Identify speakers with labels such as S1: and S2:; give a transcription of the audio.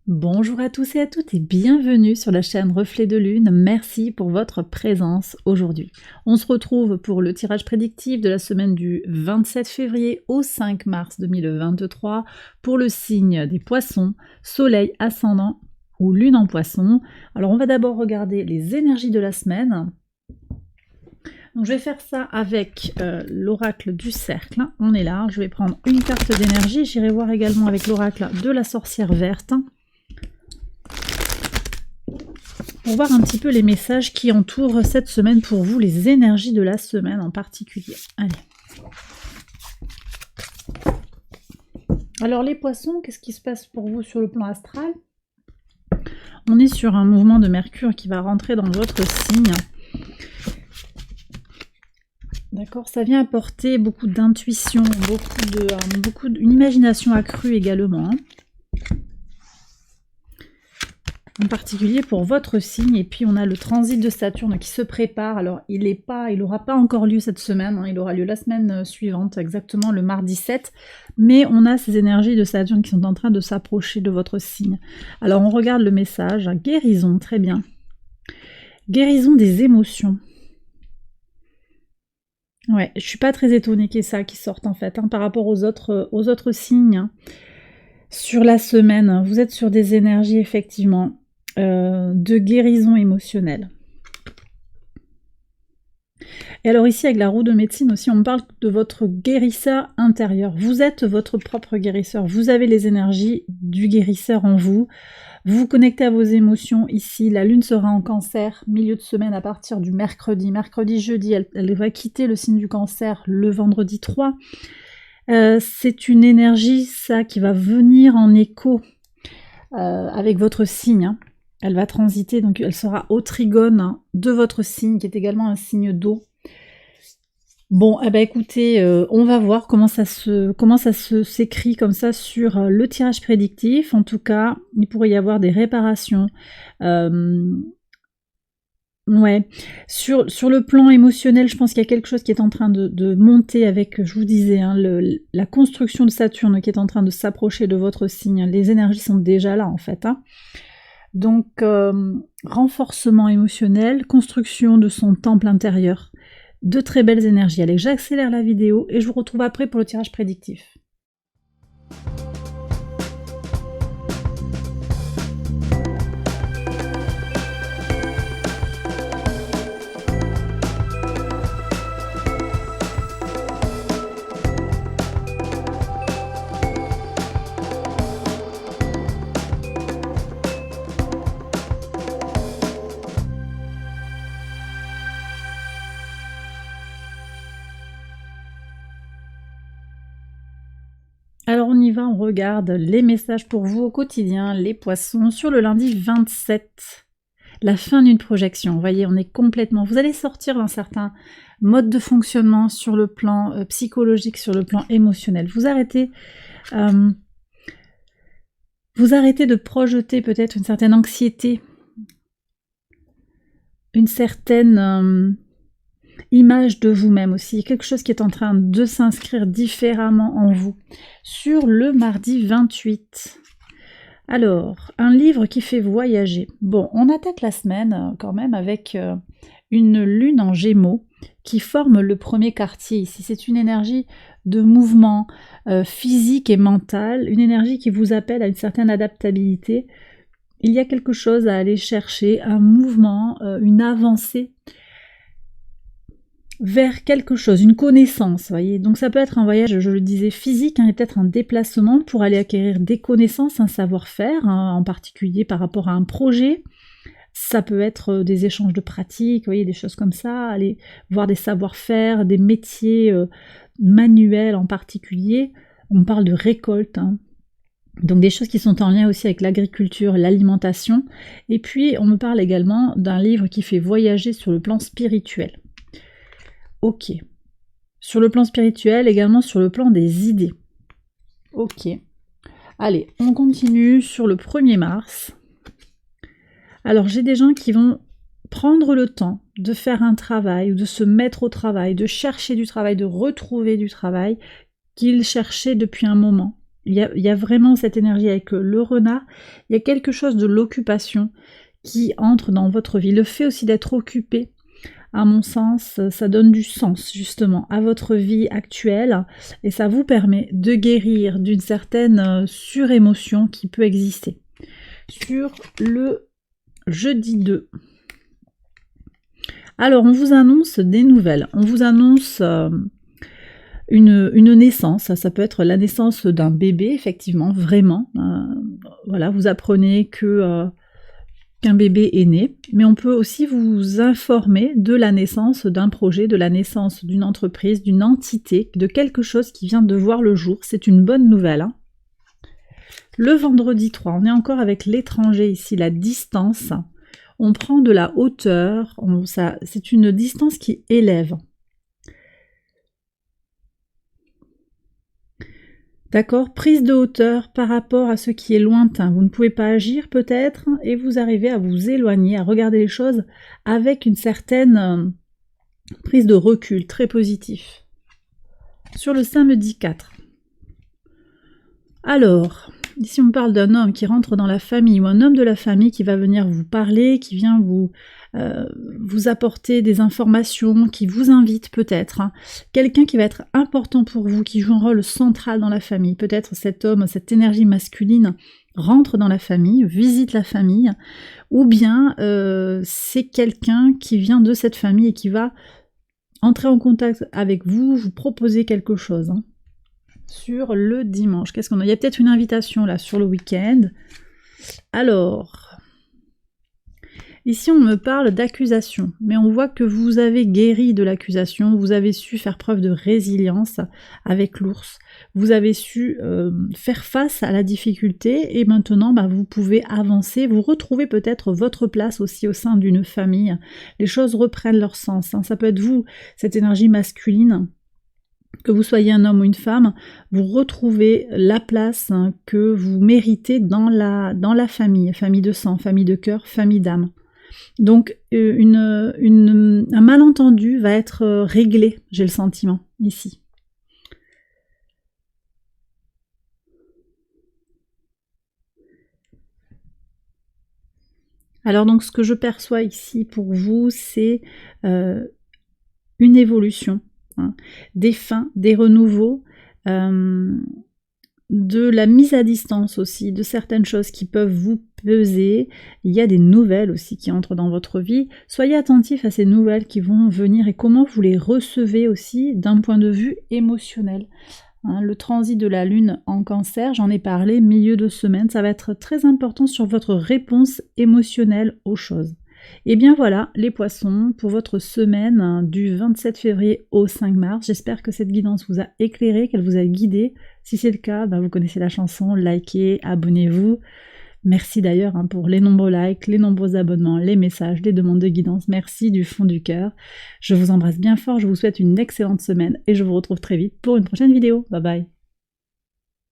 S1: Bonjour à tous et à toutes et bienvenue sur la chaîne Reflet de Lune. Merci pour votre présence aujourd'hui. On se retrouve pour le tirage prédictif de la semaine du 27 février au 5 mars 2023 pour le signe des Poissons, Soleil ascendant ou Lune en Poisson. Alors on va d'abord regarder les énergies de la semaine. Donc je vais faire ça avec l'oracle du cercle. On est là, je vais prendre une carte d'énergie. J'irai voir également avec l'oracle de la sorcière verte, pour voir un petit peu les messages qui entourent cette semaine pour vous, les énergies de la semaine en particulier. Allez. Alors les poissons, qu'est-ce qui se passe pour vous sur le plan astral? On est sur un mouvement de Mercure qui va rentrer dans votre signe. D'accord, ça vient apporter beaucoup d'intuition, une imagination accrue également. En particulier pour votre signe, et puis on a le transit de Saturne qui se prépare. Alors il n'aura pas encore lieu cette semaine, il aura lieu la semaine suivante, exactement le mardi 7, mais on a ces énergies de Saturne qui sont en train de s'approcher de votre signe. Alors on regarde le message, guérison, très bien. Guérison des émotions. Ouais, je suis pas très étonnée qu'il y ait ça qui sorte en fait, par rapport aux autres signes. Sur la semaine, vous êtes sur des énergies effectivement de guérison émotionnelle. Et alors ici avec la roue de médecine aussi, on me parle de votre guérisseur intérieur. Vous êtes votre propre guérisseur, vous avez les énergies du guérisseur en vous. Vous vous connectez à vos émotions ici, la lune sera en cancer, milieu de semaine à partir du mercredi, jeudi, elle va quitter le signe du cancer le vendredi 3. C'est une énergie, ça, qui va venir en écho avec votre signe. Elle va transiter, donc elle sera au trigone de votre signe, qui est également un signe d'eau. Bon, eh ben écoutez, on va voir comment ça s'écrit comme ça sur le tirage prédictif. En tout cas, il pourrait y avoir des réparations. Ouais, sur le plan émotionnel, je pense qu'il y a quelque chose qui est en train de monter avec, je vous disais, la construction de Saturne qui est en train de s'approcher de votre signe. Les énergies sont déjà là en fait. Donc, renforcement émotionnel, construction de son temple intérieur, de très belles énergies. Allez, j'accélère la vidéo et je vous retrouve après pour le tirage prédictif. Alors on y va, on regarde les messages pour vous au quotidien, les poissons, sur le lundi 27. La fin d'une projection, vous voyez, on est complètement... Vous allez sortir d'un certain mode de fonctionnement sur le plan psychologique, sur le plan émotionnel. Vous arrêtez de projeter peut-être une certaine anxiété, une certaine... image de vous-même aussi, quelque chose qui est en train de s'inscrire différemment en vous. Sur le mardi 28, alors, un livre qui fait voyager. Bon, on attaque la semaine quand même avec une lune en Gémeaux qui forme le premier quartier ici. C'est une énergie de mouvement physique et mental, une énergie qui vous appelle à une certaine adaptabilité. Il y a quelque chose à aller chercher, un mouvement, une avancée vers quelque chose, une connaissance, voyez. Donc ça peut être un voyage, je le disais, physique, et peut-être un déplacement pour aller acquérir des connaissances, un savoir-faire, en particulier par rapport à un projet. Ça peut être des échanges de pratiques, vous voyez, des choses comme ça, aller voir des savoir-faire, des métiers manuels en particulier. On parle de récolte, donc des choses qui sont en lien aussi avec l'agriculture, l'alimentation. Et puis on me parle également d'un livre qui fait voyager sur le plan spirituel. Ok. Sur le plan spirituel, également sur le plan des idées. Ok. Allez, on continue sur le 1er mars. Alors, j'ai des gens qui vont prendre le temps de faire un travail, ou de se mettre au travail, de chercher du travail, de retrouver du travail qu'ils cherchaient depuis un moment. il y a vraiment cette énergie avec le renard. Il y a quelque chose de l'occupation qui entre dans votre vie. Le fait aussi d'être occupé, à mon sens, ça donne du sens justement à votre vie actuelle et ça vous permet de guérir d'une certaine surémotion qui peut exister. Sur le jeudi 2. Alors, on vous annonce des nouvelles. On vous annonce une naissance. Ça peut être la naissance d'un bébé, effectivement, vraiment. Voilà, vous apprenez qu'un bébé est né. Mais on peut aussi vous informer de la naissance d'un projet, de la naissance d'une entreprise, d'une entité, de quelque chose qui vient de voir le jour. C'est une bonne nouvelle, hein. Le vendredi 3, on est encore avec l'étranger ici, la distance. On prend de la hauteur, c'est une distance qui élève. D'accord, prise de hauteur par rapport à ce qui est lointain. Vous ne pouvez pas agir peut-être et vous arrivez à vous éloigner, à regarder les choses avec une certaine prise de recul, très positif. Sur le samedi 4. Alors, ici on parle d'un homme qui rentre dans la famille ou un homme de la famille qui va venir vous parler, qui vient vous apporter des informations, qui vous invite peut-être. Hein. Quelqu'un qui va être important pour vous, qui joue un rôle central dans la famille. Peut-être cet homme, cette énergie masculine rentre dans la famille, visite la famille, ou bien c'est quelqu'un qui vient de cette famille et qui va entrer en contact avec vous, vous proposer quelque chose. Hein. Sur le dimanche, qu'est-ce qu'on a? Il y a peut-être une invitation là sur le week-end. Alors, ici on me parle d'accusation, mais on voit que vous avez guéri de l'accusation, vous avez su faire preuve de résilience avec l'ours, vous avez su faire face à la difficulté et maintenant vous pouvez avancer, vous retrouvez peut-être votre place aussi au sein d'une famille, les choses reprennent leur sens, hein. Ça peut être vous, cette énergie masculine, que vous soyez un homme ou une femme, vous retrouvez la place que vous méritez dans la famille, famille de sang, famille de cœur, famille d'âme. Donc un malentendu va être réglé, j'ai le sentiment, ici. Alors donc ce que je perçois ici pour vous, c'est une évolution. Hein, des fins, des renouveaux, de la mise à distance aussi, de certaines choses qui peuvent vous peser. Il y a des nouvelles aussi qui entrent dans votre vie. Soyez attentifs à ces nouvelles qui vont venir et comment vous les recevez aussi d'un point de vue émotionnel. Hein, le transit de la lune en cancer, j'en ai parlé, milieu de semaine, ça va être très important sur votre réponse émotionnelle aux choses. Et bien voilà les poissons pour votre semaine du 27 février au 5 mars. J'espère que cette guidance vous a éclairé, qu'elle vous a guidé. Si c'est le cas, vous connaissez la chanson, likez, abonnez-vous. Merci d'ailleurs pour les nombreux likes, les nombreux abonnements, les messages, les demandes de guidance. Merci du fond du cœur. Je vous embrasse bien fort, je vous souhaite une excellente semaine et je vous retrouve très vite pour une prochaine vidéo. Bye bye.